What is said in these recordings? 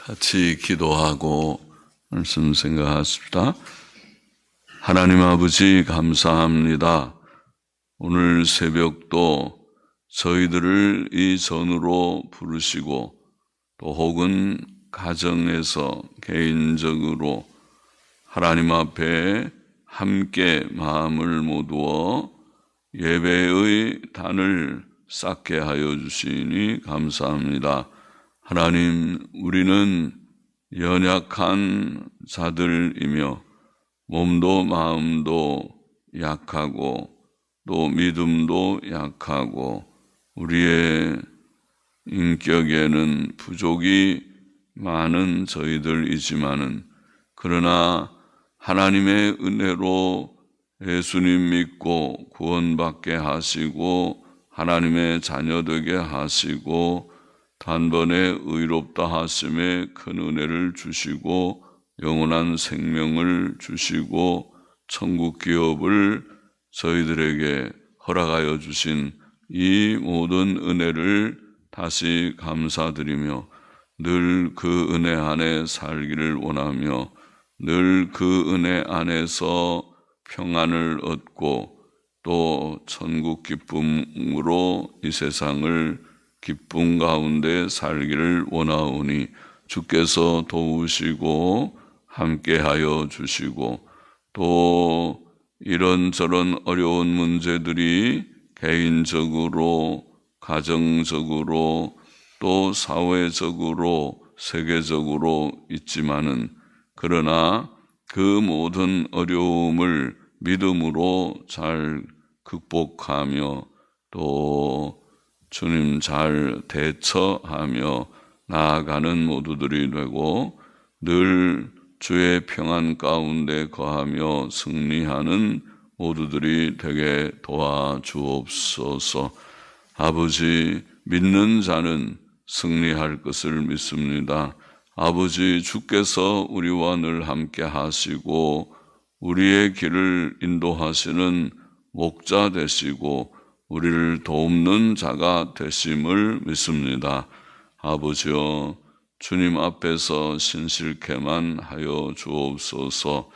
같이 기도하고 말씀 생각하십시다. 하나님 아버지 감사합니다. 오늘 새벽도 저희들을 이 전으로 부르시고 또 혹은 가정에서 개인적으로 하나님 앞에 함께 마음을 모두어 예배의 단을 쌓게 하여 주시니 감사합니다. 하나님, 우리는 연약한 자들이며 몸도 마음도 약하고 또 믿음도 약하고 우리의 인격에는 부족이 많은 저희들이지만은 그러나 하나님의 은혜로 예수님 믿고 구원받게 하시고 하나님의 자녀 되게 하시고 단번에 의롭다 하심에 큰 은혜를 주시고 영원한 생명을 주시고 천국 기업을 저희들에게 허락하여 주신 이 모든 은혜를 다시 감사드리며 늘 그 은혜 안에 살기를 원하며 늘 그 은혜 안에서 평안을 얻고 또 천국 기쁨으로 이 세상을 기쁨 가운데 살기를 원하오니 주께서 도우시고 함께하여 주시고 또 이런저런 어려운 문제들이 개인적으로 가정적으로 또 사회적으로 세계적으로 있지만은 그러나 그 모든 어려움을 믿음으로 잘 극복하며 또 주님 잘 대처하며 나아가는 모두들이 되고 늘 주의 평안 가운데 거하며 승리하는 모두들이 되게 도와주옵소서. 아버지, 믿는 자는 승리할 것을 믿습니다. 아버지, 주께서 우리와 늘 함께 하시고 우리의 길을 인도하시는 목자 되시고 우리를 돕는 자가 되심을 믿습니다. 아버지여, 주님 앞에서 신실케만 하여 주옵소서.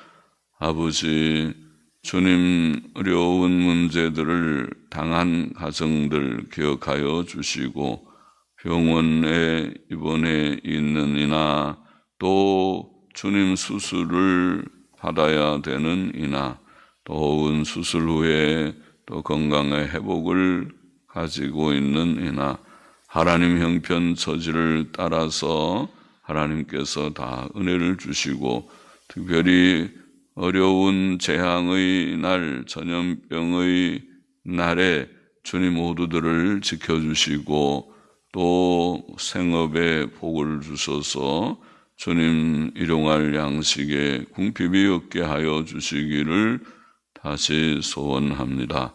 아버지, 주님 어려운 문제들을 당한 가정들 기억하여 주시고 병원에 입원해 있는 이나 또 주님 수술을 받아야 되는 이나 또 혹은 수술 후에 또 건강의 회복을 가지고 있는 이나 하나님 형편 처지를 따라서 하나님께서 다 은혜를 주시고 특별히 어려운 재앙의 날, 전염병의 날에 주님 모두들을 지켜주시고 또 생업에 복을 주셔서 주님 일용할 양식에 궁핍이 없게 하여 주시기를 다시 소원합니다.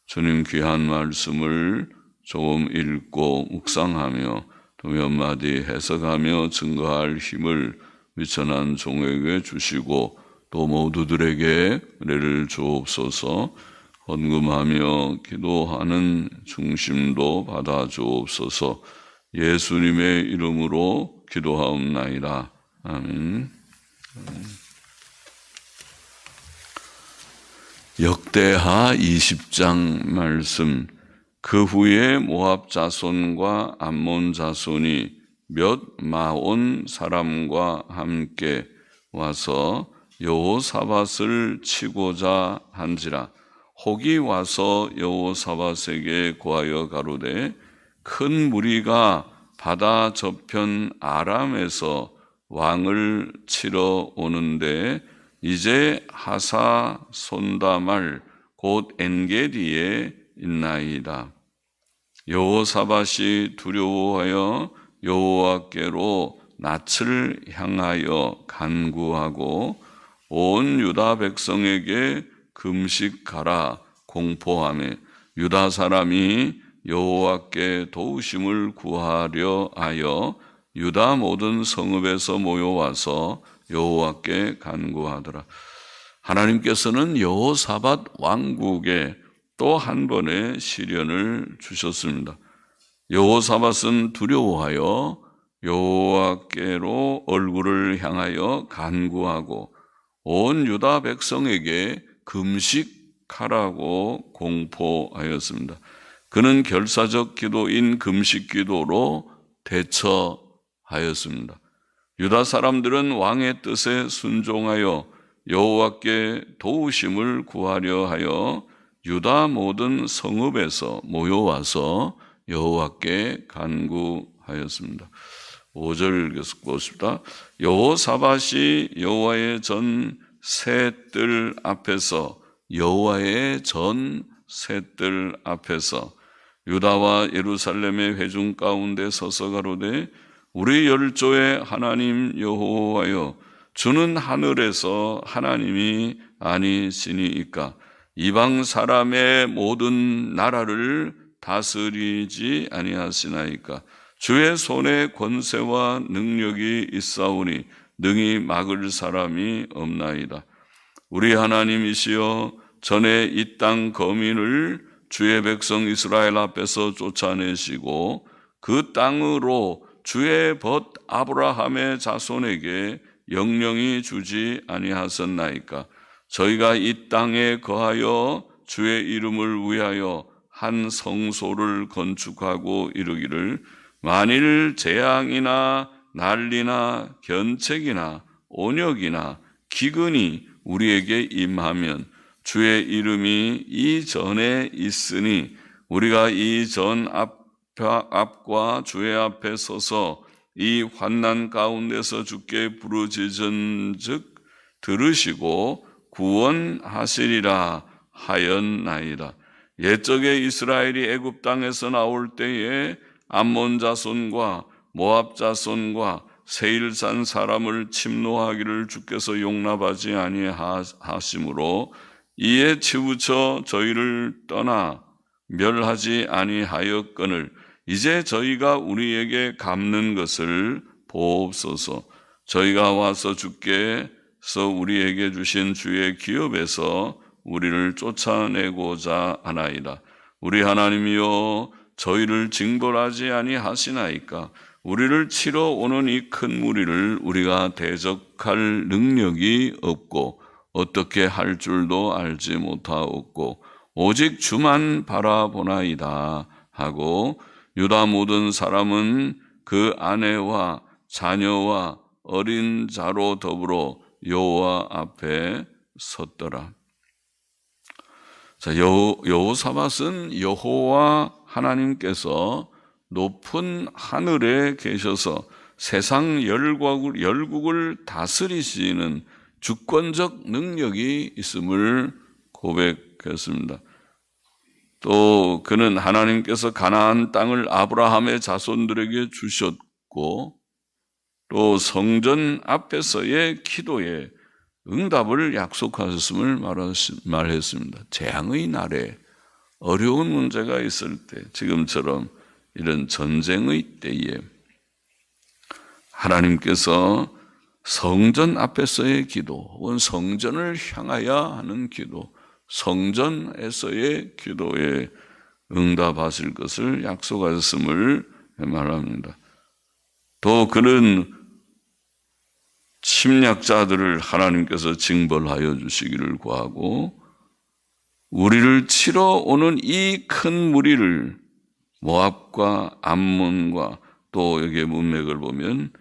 주님 귀한 말씀을 조금 읽고 묵상하며 또 몇 마디 해석하며 증거할 힘을 미천한 종에게 주시고 또 모두들에게 은혜를 주옵소서. 헌금하며 기도하는 중심도 받아 주옵소서. 예수님의 이름으로 기도하옵나이다. 아멘. 역대하 20장 말씀. 그 후에 모압 자손과 암몬 자손이 몇 마온 사람과 함께 와서 여호사밧을 치고자 한지라. 혹이 와서 여호사밧에게 고하여 가로되 큰 무리가 바다 저편 아람에서 왕을 치러 오는데 이제 하사 손다말 곧 엔게디에 있나이다. 여호사밧이 두려워하여 여호와께로 낯을 향하여 간구하고 온 유다 백성에게 금식하라 공포하며 유다 사람이 여호와께 도우심을 구하려 하여 유다 모든 성읍에서 모여와서 여호와께 간구하더라. 하나님께서는 여호사밧 왕국에 또 한 번의 시련을 주셨습니다. 여호사밧은 두려워하여 여호와께로 얼굴을 향하여 간구하고 온 유다 백성에게 금식하라고 공포하였습니다. 그는 결사적 기도인 금식 기도로 대처하였습니다. 유다 사람들은 왕의 뜻에 순종하여 여호와께 도우심을 구하려 하여 유다 모든 성읍에서 모여와서 여호와께 간구하였습니다. 5절 계속 보십시다. 여호사밧이 여호와의 전 셋들 앞에서 유다와 예루살렘의 회중 가운데 서서 가로되 우리 열조의 하나님 여호와여, 주는 하늘에서 하나님이 아니시니이까 이방 사람의 모든 나라를 다스리지 아니하시나이까. 주의 손에 권세와 능력이 있사오니 능히 막을 사람이 없나이다. 우리 하나님이시여, 전에 이 땅 거민을 주의 백성 이스라엘 앞에서 쫓아내시고 그 땅으로 주의 벗 아브라함의 자손에게 영영히 주지 아니하셨나이까. 저희가 이 땅에 거하여 주의 이름을 위하여 한 성소를 건축하고 이르기를 만일 재앙이나 난리나 견책이나 온역이나 기근이 우리에게 임하면 주의 이름이 이전에 있으니 우리가 이 전 앞과 주의 앞에 서서 이 환난 가운데서 주께 부르짖은즉 들으시고 구원하시리라 하였나이다. 옛적에 이스라엘이 애굽 땅에서 나올 때에 암몬 자손과 모압 자손과 세일산 사람을 침노하기를 주께서 용납하지 아니하심으로 이에 치우쳐 저희를 떠나 멸하지 아니하였거늘 이제 저희가 우리에게 갚는 것을 보옵소서. 저희가 와서 주께서 우리에게 주신 주의 기업에서 우리를 쫓아내고자 하나이다. 우리 하나님이여, 저희를 징벌하지 아니하시나이까. 우리를 치러 오는 이 큰 무리를 우리가 대적할 능력이 없고 어떻게 할 줄도 알지 못하옵고 오직 주만 바라보나이다 하고 유다 모든 사람은 그 아내와 자녀와 어린 자로 더불어 여호와 앞에 섰더라. 자, 여호사밧은 여호와 하나님께서 높은 하늘에 계셔서 세상 열국을 다스리시는 주권적 능력이 있음을 고백했습니다. 또 그는 하나님께서 가나안 땅을 아브라함의 자손들에게 주셨고 또 성전 앞에서의 기도에 응답을 약속하셨음을 말했습니다. 재앙의 날에 어려운 문제가 있을 때, 지금처럼 이런 전쟁의 때에 하나님께서 성전 앞에서의 기도 혹은 성전을 향하여 하는 기도, 성전에서의 기도에 응답하실 것을 약속하셨음을 말합니다. 또 그는 침략자들을 하나님께서 징벌하여 주시기를 구하고 우리를 치러 오는 이 큰 무리를 모압과 암몬과 또 여기에 문맥을 보면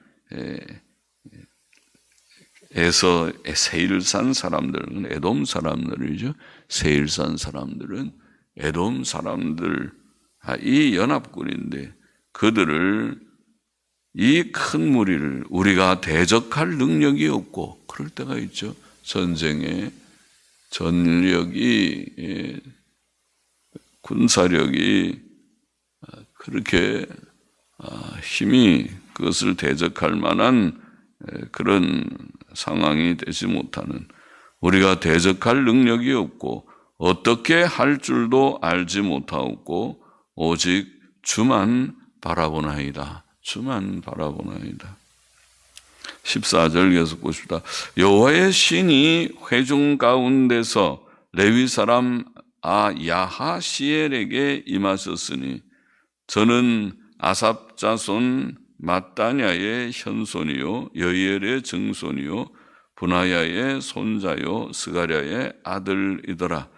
세일산 사람들은 에돔 사람들이죠. 세일산 사람들은 에돔 사람들, 이 연합군인데 그들을 이 큰 무리를 우리가 대적할 능력이 없고 그럴 때가 있죠. 전쟁에 전력이 군사력이 그렇게 힘이 그것을 대적할 만한 그런 상황이 되지 못하는, 우리가 대적할 능력이 없고 어떻게 할 줄도 알지 못하고 오직 주만 바라보나이다. 주만 바라보나이다. 14절 계속 보십시다. 여호와의 신이 회중 가운데서 레위 사람 야하시엘에게 임하셨으니 저는 아삽 자손 마따냐의 현손이요 여이엘의 증손이요 분하야의 손자요 스가랴의 아들이더라.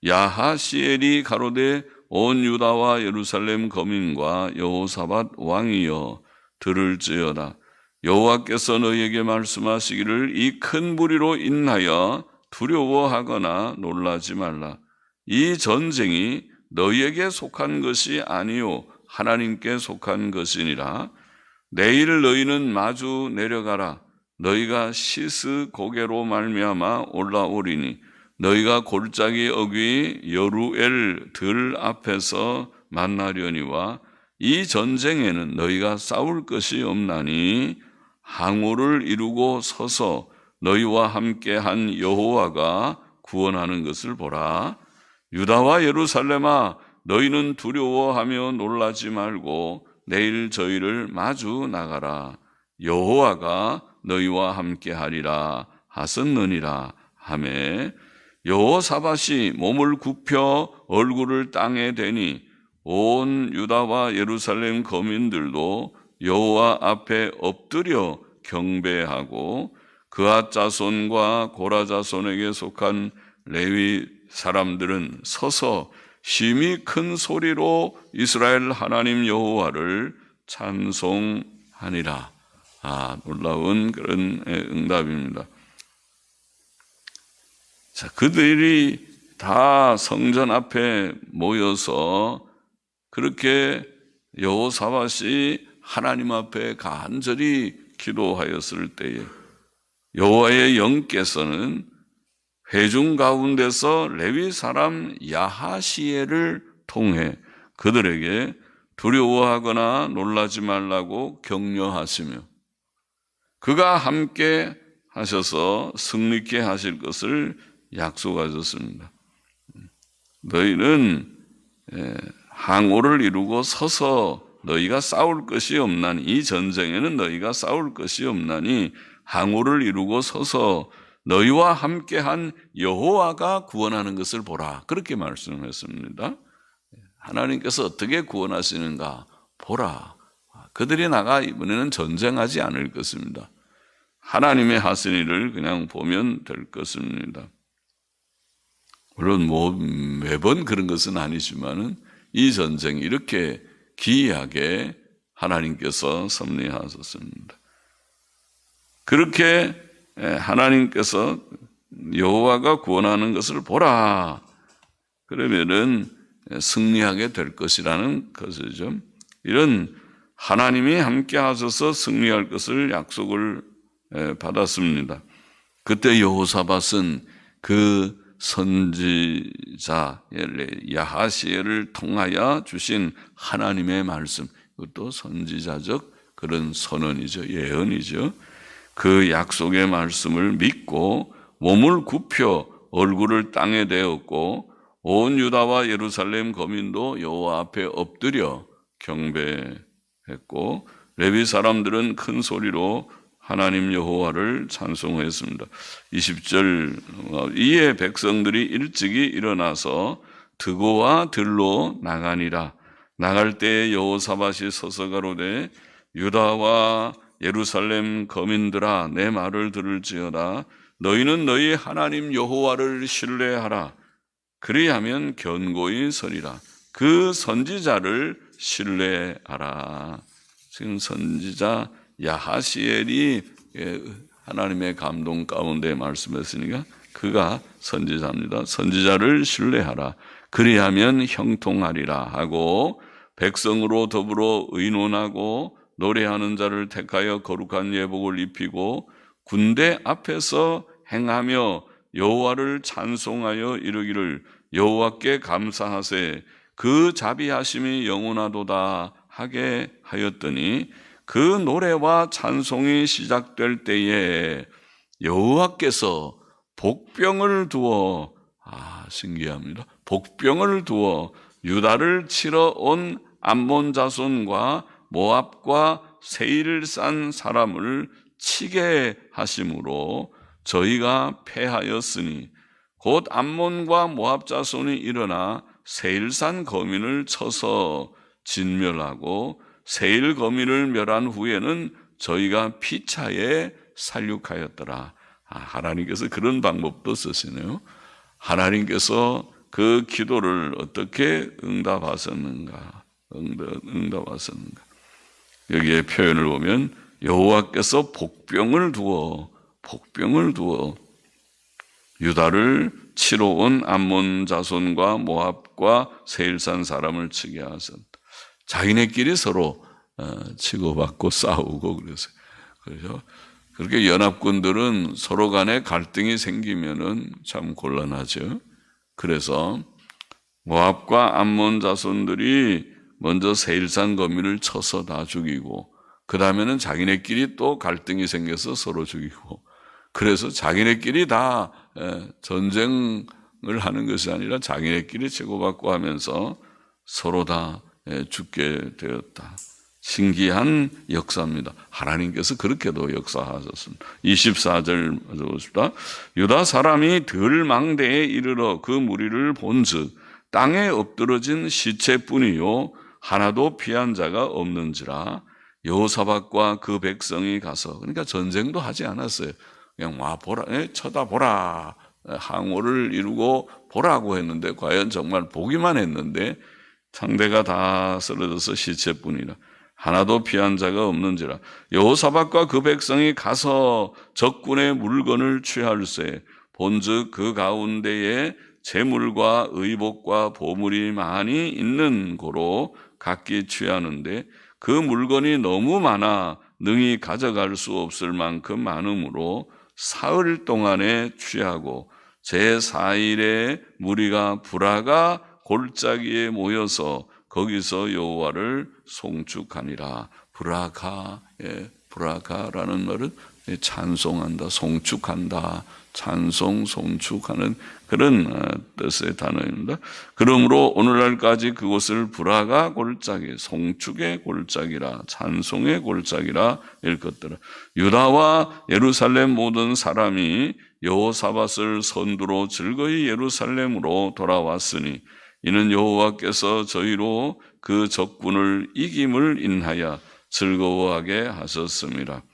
야하시엘이 가로되 온 유다와 예루살렘 거민과 여호사밧 왕이여 들을지어다. 여호와께서 너희에게 말씀하시기를 이 큰 무리로 인하여 두려워하거나 놀라지 말라. 이 전쟁이 너희에게 속한 것이 아니요 하나님께 속한 것이니라. 내일 너희는 마주 내려가라. 너희가 시스 고개로 말미암아 올라오리니 너희가 골짜기 어귀 여루엘 들 앞에서 만나려니와 이 전쟁에는 너희가 싸울 것이 없나니 항우를 이루고 서서 너희와 함께한 여호와가 구원하는 것을 보라. 유다와 예루살렘아 너희는 두려워하며 놀라지 말고 내일 저희를 마주 나가라. 여호와가 너희와 함께하리라 하셨느니라 하매 여호사밧이 몸을 굽혀 얼굴을 땅에 대니 온 유다와 예루살렘 거민들도 여호와 앞에 엎드려 경배하고 그앗 자손과 고라 자손에게 속한 레위 사람들은 서서 심히 큰 소리로 이스라엘 하나님 여호와를 찬송하니라. 놀라운 그런 응답입니다. 자, 그들이 다 성전 앞에 모여서 그렇게 여호사밧이 하나님 앞에 간절히 기도하였을 때에 여호와의 영께서는 회중 가운데서 레위 사람 야하시엘을 통해 그들에게 두려워하거나 놀라지 말라고 격려하시며 그가 함께 하셔서 승리케 하실 것을 약속하셨습니다. 너희는 항오를 이루고 서서 너희가 싸울 것이 없나니 이 전쟁에는 너희가 싸울 것이 없나니 항오를 이루고 서서 너희와 함께한 여호와가 구원하는 것을 보라. 그렇게 말씀했습니다. 하나님께서 어떻게 구원하시는가 보라. 그들이 나가 이번에는 전쟁하지 않을 것입니다. 하나님의 하신 일을 그냥 보면 될 것입니다. 물론 매번 그런 것은 아니지만은 이 전쟁이 이렇게 기이하게 하나님께서 섭리하셨습니다. 그렇게 하나님께서 여호와가 구원하는 것을 보라. 그러면은 승리하게 될 것이라는 것이죠. 이런 하나님이 함께 하셔서 승리할 것을 약속을 받았습니다. 그때 여호사밧은 그 선지자 야하시엘을 통하여 주신 하나님의 말씀, 그것도 선지자적 그런 선언이죠. 예언이죠. 그 약속의 말씀을 믿고 몸을 굽혀 얼굴을 땅에 대었고 온 유다와 예루살렘 거민도 여호와 앞에 엎드려 경배했고 레위 사람들은 큰 소리로 하나님 여호와를 찬송했습니다. 20절 이에 백성들이 일찍이 일어나서 드고와 들로 나가니라. 나갈 때에 여호사밧이 서서 가로되 유다와 예루살렘 거민들아 내 말을 들을지어다. 너희는 너희 하나님 여호와를 신뢰하라. 그리하면 견고히 서리라. 그 선지자를 신뢰하라. 지금 선지자 야하시엘이 하나님의 감동 가운데 말씀했으니까 그가 선지자입니다. 선지자를 신뢰하라. 그리하면 형통하리라 하고 백성으로 더불어 의논하고 노래하는 자를 택하여 거룩한 예복을 입히고 군대 앞에서 행하며 여호와를 찬송하여 이르기를 여호와께 감사하세 그 자비하심이 영원하도다 하게 하였더니 그 노래와 찬송이 시작될 때에 여호와께서 복병을 두어 신기합니다. 복병을 두어 유다를 치러 온 암몬 자손과 모압과 세일산 사람을 치게 하심으로 저희가 패하였으니 곧 암몬과 모압 자손이 일어나 세일산 거민을 쳐서 진멸하고 세일 거민을 멸한 후에는 저희가 피차에 살육하였더라. 하나님께서 그런 방법도 쓰시네요. 하나님께서 그 기도를 어떻게 응답하셨는가? 여기에 표현을 보면 여호와께서 복병을 두어 유다를 치러 온 암몬 자손과 모압과 세일산 사람을 치게 하셨다. 자기네끼리 서로 치고받고 싸우고 그래서 그렇게 연합군들은 서로 간에 갈등이 생기면은 참 곤란하죠. 그래서 모압과 암몬 자손들이 먼저 세일산 거민을 쳐서 다 죽이고 그 다음에는 자기네끼리 또 갈등이 생겨서 서로 죽이고 그래서 자기네끼리 다 전쟁을 하는 것이 아니라 자기네끼리 치고받고 하면서 서로 다 죽게 되었다. 신기한 역사입니다. 하나님께서 그렇게도 역사하셨습니다. 24절 보십시다. 유다 사람이 들망대에 이르러 그 무리를 본즉 땅에 엎드러진 시체뿐이요 하나도 피한 자가 없는지라. 여호사밧과 그 백성이 가서, 그러니까 전쟁도 하지 않았어요. 그냥 와 보라, 쳐다보라, 항오를 이루고 보라고 했는데 과연 정말 보기만 했는데 상대가 다 쓰러져서 시체뿐이라. 하나도 피한 자가 없는지라. 여호사밧과 그 백성이 가서 적군의 물건을 취할세. 본즉 그 가운데에 재물과 의복과 보물이 많이 있는 고로 각기 취하는데 그 물건이 너무 많아 능히 가져갈 수 없을 만큼 많으므로 사흘 동안에 취하고 제4일에 무리가 브라가 골짜기에 모여서 거기서 여호와를 송축하니라. 브라가라는 말은 찬송한다, 송축한다, 찬송, 송축하는 그런 뜻의 단어입니다. 그러므로 오늘날까지 그곳을 브라가 골짜기, 송축의 골짜기라, 찬송의 골짜기라 일컫더라. 유다와 예루살렘 모든 사람이 여호사밧을 선두로 즐거이 예루살렘으로 돌아왔으니 이는 여호와께서 저희로 그 적군을 이김을 인하여 즐거워하게 하셨습니다.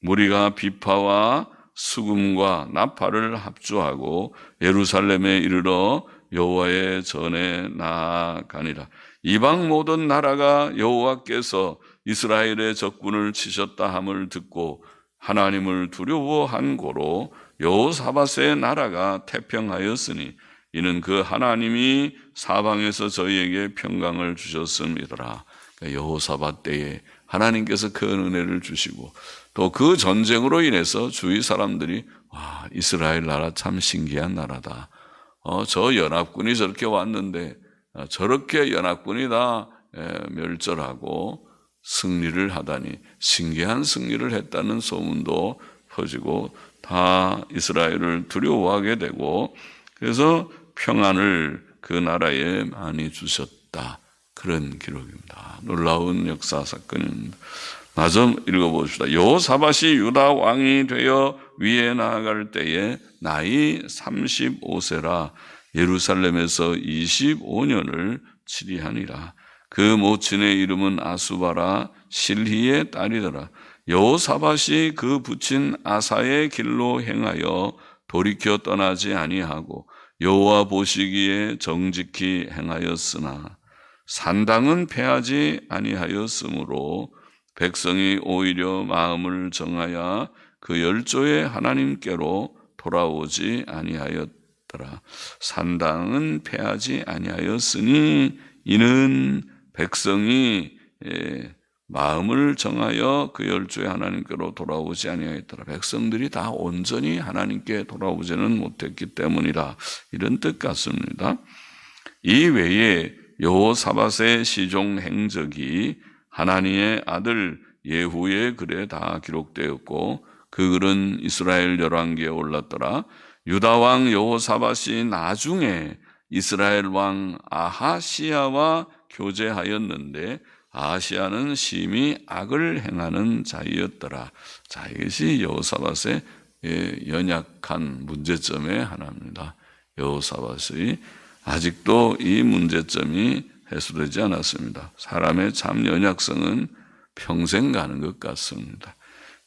무리가 비파와 수금과 나팔을 합주하고 예루살렘에 이르러 여호와의 전에 나아가니라. 이방 모든 나라가 여호와께서 이스라엘의 적군을 치셨다 함을 듣고 하나님을 두려워한 고로 여호사밧의 나라가 태평하였으니 이는 그 하나님이 사방에서 저희에게 평강을 주셨음이더라. 그러니까 여호사밧 때에 하나님께서 큰 은혜를 주시고 또 그 전쟁으로 인해서 주위 사람들이 와, 이스라엘 나라 참 신기한 나라다. 저 연합군이 저렇게 왔는데 저렇게 연합군이 다 멸절하고 승리를 하다니 신기한 승리를 했다는 소문도 퍼지고 다 이스라엘을 두려워하게 되고 그래서 평안을 그 나라에 많이 주셨다. 그런 기록입니다. 놀라운 역사 사건입니다. 마저 읽어봅시다. 여호사밧이 유다 왕이 되어 위에 나아갈 때에 나이 35세라 예루살렘에서 25년을 치리하니라. 그 모친의 이름은 아수바라 실히의 딸이더라. 여호사밧이 그 부친 아사의 길로 행하여 돌이켜 떠나지 아니하고 여호와 보시기에 정직히 행하였으나 산당은 패하지 아니하였으므로 백성이 오히려 마음을 정하여 그 열조의 하나님께로 돌아오지 아니하였더라. 산당은 패하지 아니하였으니 이는 백성이 마음을 정하여 그 열조의 하나님께로 돌아오지 아니하였더라. 백성들이 다 온전히 하나님께 돌아오지는 못했기 때문이라. 이런 뜻 같습니다. 이 외에 여호사밧의 시종 행적이 하나니의 아들 예후의 글에 다 기록되었고 그 글은 이스라엘 열왕기에 올랐더라. 유다 왕 여호사밧이 나중에 이스라엘 왕 아하시야와 교제하였는데 아하시야는 심히 악을 행하는 자이었더라. 자, 이것이 여호사밧의 연약한 문제점의 하나입니다. 여호사밧이 아직도 이 문제점이 해소되지 않았습니다. 사람의 참 연약성은 평생 가는 것 같습니다.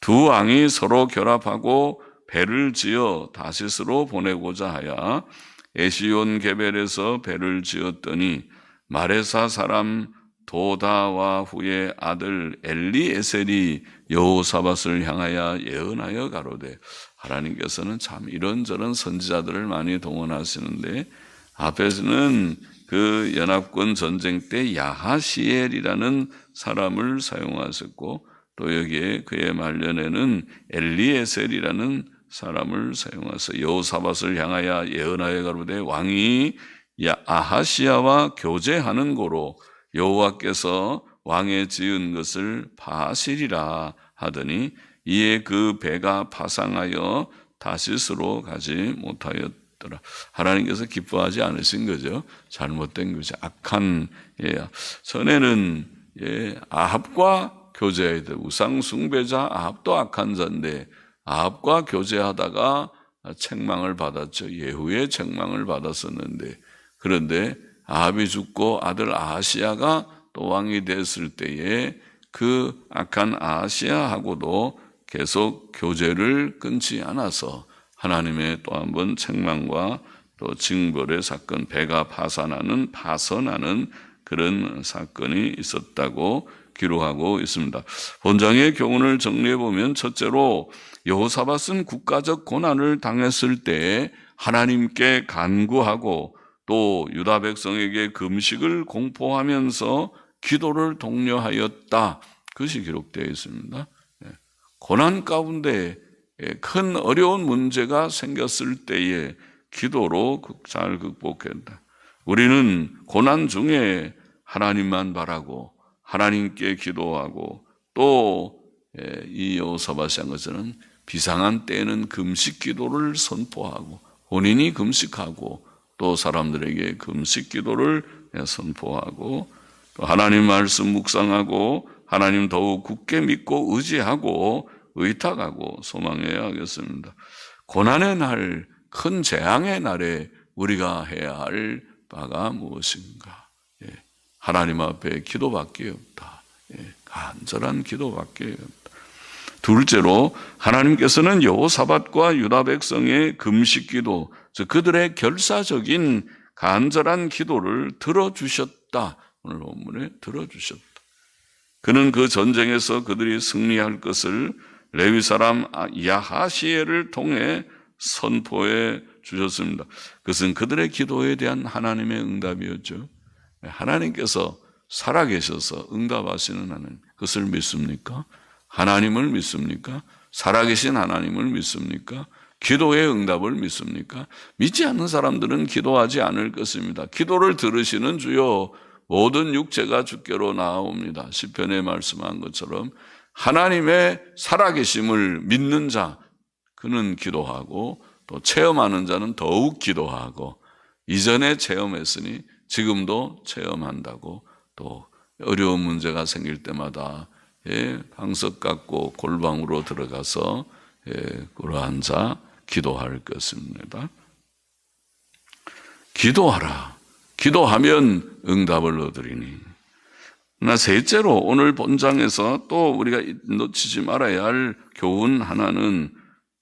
두 왕이 서로 결합하고 배를 지어 다시스로 보내고자 하여 에시온 게벨에서 배를 지었더니 마레사 사람 도다와 후의 아들 엘리에셀이 여호사밧을 향하여 예언하여 가로되, 하나님께서는 참 이런저런 선지자들을 많이 동원하시는데 앞에서는 그 연합군 전쟁 때 야하시엘이라는 사람을 사용하셨고, 또 여기에 그의 말년에는 엘리에셀이라는 사람을 사용하셔서 여호사밧을 향하여 예언하여 가로되, 왕이 아하시야와 교제하는 고로 여호와께서 왕에 지은 것을 파하시리라 하더니, 이에 그 배가 파상하여 다시스로 가지 못하였더라. 하나님께서 기뻐하지 않으신 거죠. 잘못된 것이 악한 전에는 아합과 교제해야 돼. 우상 숭배자 아합도 악한 자인데 아합과 교제하다가 책망을 받았죠. 예후의 책망을 받았었는데, 그런데 아합이 죽고 아들 아하시야가 또 왕이 됐을 때에 그 악한 아하시야하고도 계속 교제를 끊지 않아서 하나님의 또 한 번 책망과 또 징벌의 사건, 배가 파선하는 그런 사건이 있었다고 기록하고 있습니다. 본장의 교훈을 정리해 보면, 첫째로 여호사밧은 국가적 고난을 당했을 때 하나님께 간구하고 또 유다 백성에게 금식을 공포하면서 기도를 독려하였다. 그것이 기록되어 있습니다. 고난 가운데 큰 어려운 문제가 생겼을 때에 기도로 잘 극복했다. 우리는 고난 중에 하나님만 바라고 하나님께 기도하고, 또 이 여호사밧이 한 것처럼 비상한 때에는 금식 기도를 선포하고 본인이 금식하고 또 사람들에게 금식 기도를 선포하고, 또 하나님 말씀 묵상하고 하나님 더욱 굳게 믿고 의지하고 의탁하고 소망해야 하겠습니다. 고난의 날, 큰 재앙의 날에 우리가 해야 할 바가 무엇인가? 하나님 앞에 기도밖에 없다. 간절한 기도밖에 없다. 둘째로, 하나님께서는 여호사밧과 유다 백성의 금식 기도, 즉 그들의 결사적인 간절한 기도를 들어주셨다. 오늘 본문에 들어주셨다. 그는 그 전쟁에서 그들이 승리할 것을 레위 사람 야하시엘을 통해 선포해 주셨습니다. 그것은 그들의 기도에 대한 하나님의 응답이었죠. 하나님께서 살아계셔서 응답하시는 하나님, 그것을 믿습니까? 하나님을 믿습니까? 살아계신 하나님을 믿습니까? 기도의 응답을 믿습니까? 믿지 않는 사람들은 기도하지 않을 것입니다. 기도를 들으시는 주여 모든 육체가 주께로 나아옵니다. 시편에 말씀한 것처럼 하나님의 살아계심을 믿는 자, 그는 기도하고 또 체험하는 자는 더욱 기도하고, 이전에 체험했으니 지금도 체험한다고, 또 어려운 문제가 생길 때마다 방석 갖고 골방으로 들어가서 꿇어앉아 기도할 것입니다. 기도하라. 기도하면 응답을 얻으리니. 그러나 셋째로, 오늘 본장에서 또 우리가 놓치지 말아야 할 교훈 하나는,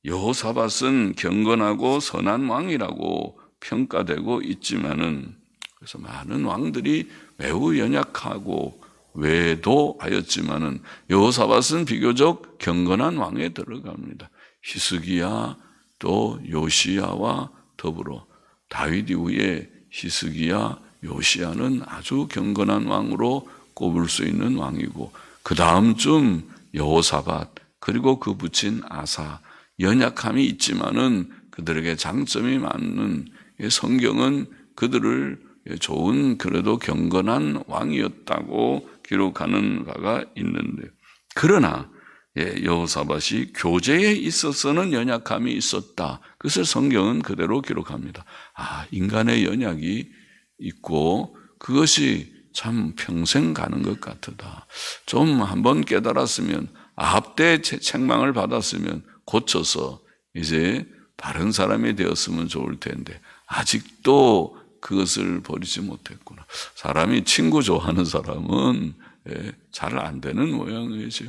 여호사밧은 경건하고 선한 왕이라고 평가되고 있지만은, 그래서 많은 왕들이 매우 연약하고 외도하였지만은 여호사밧은 비교적 경건한 왕에 들어갑니다. 히스기야 또 요시야와 더불어 다윗 이후에 히스기야, 요시야는 아주 경건한 왕으로 꼽을 수 있는 왕이고, 그 다음쯤 여호사밧, 그리고 그 붙인 아사, 연약함이 있지만은 그들에게 장점이 많은, 성경은 그들을 좋은, 그래도 경건한 왕이었다고 기록하는 바가 있는데, 그러나 여호사밧이 교제에 있어서는 연약함이 있었다. 그것을 성경은 그대로 기록합니다. 인간의 연약이 있고 그것이 참 평생 가는 것 같다. 좀 한번 깨달았으면, 아합 때 책망을 받았으면 고쳐서 이제 바른 사람이 되었으면 좋을 텐데 아직도 그것을 버리지 못했구나. 사람이 친구 좋아하는 사람은 잘 안 되는 모양이죠.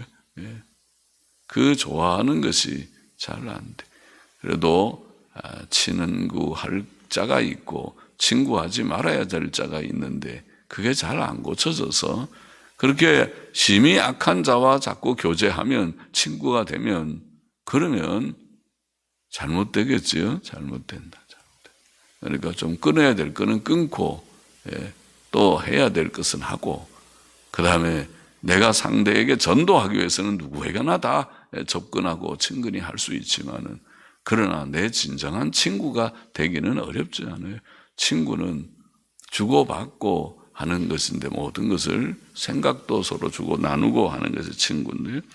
그 좋아하는 것이 잘 안 돼. 그래도 친구 할 자가 있고 친구하지 말아야 될 자가 있는데 그게 잘 안 고쳐져서 그렇게 심히 악한 자와 자꾸 교제하면 친구가 되면 그러면 잘못되겠지요. 잘못된다. 그러니까 좀 끊어야 될 거는 끊고 또 해야 될 것은 하고 그 다음에 내가 상대에게 전도하기 위해서는 누구에게나 다 접근하고 친근히 할 수 있지만은 그러나 내 진정한 친구가 되기는 어렵지 않아요. 친구는 주고받고 하는 것인데 모든 것을 생각도 서로 주고 나누고 하는 것이 친구인데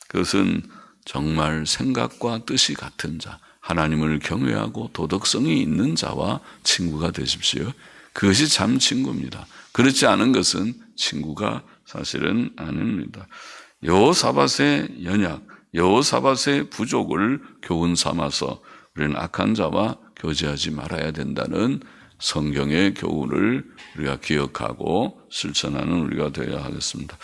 그것은 정말 생각과 뜻이 같은 자, 하나님을 경외하고 도덕성이 있는 자와 친구가 되십시오. 그것이 참 친구입니다. 그렇지 않은 것은 친구가 사실은 아닙니다. 여호사밧의 연약, 여호사밧의 부족을 교훈 삼아서 우리는 악한 자와 교제하지 말아야 된다는 성경의 교훈을 우리가 기억하고 실천하는 우리가 되어야 하겠습니다.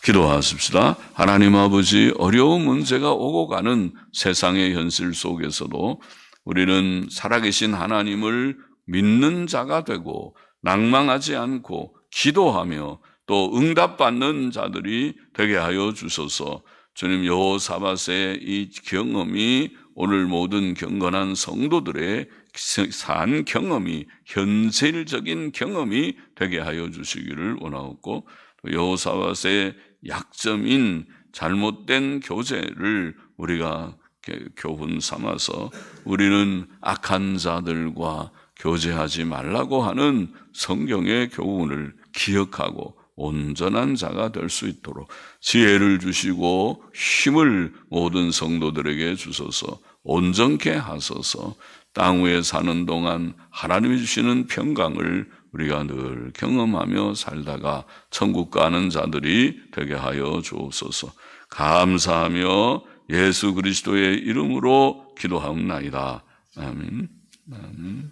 기도하십시다. 하나님 아버지, 어려운 문제가 오고 가는 세상의 현실 속에서도 우리는 살아계신 하나님을 믿는 자가 되고 낭망하지 않고 기도하며 또 응답받는 자들이 되게 하여 주소서. 주님, 여호사밧의 이 경험이 오늘 모든 경건한 성도들의 산 경험이 현실적인 경험이 되게 하여 주시기를 원하옵고 여호사밧의 약점인 잘못된 교제를 우리가 교훈 삼아서 우리는 악한 자들과 교제하지 말라고 하는 성경의 교훈을 기억하고 온전한 자가 될 수 있도록 지혜를 주시고 힘을 모든 성도들에게 주소서. 온전케 하소서. 땅 위에 사는 동안 하나님이 주시는 평강을 우리가 늘 경험하며 살다가 천국 가는 자들이 되게 하여 주옵소서. 감사하며 예수 그리스도의 이름으로 기도하옵나이다. 아멘. 아멘.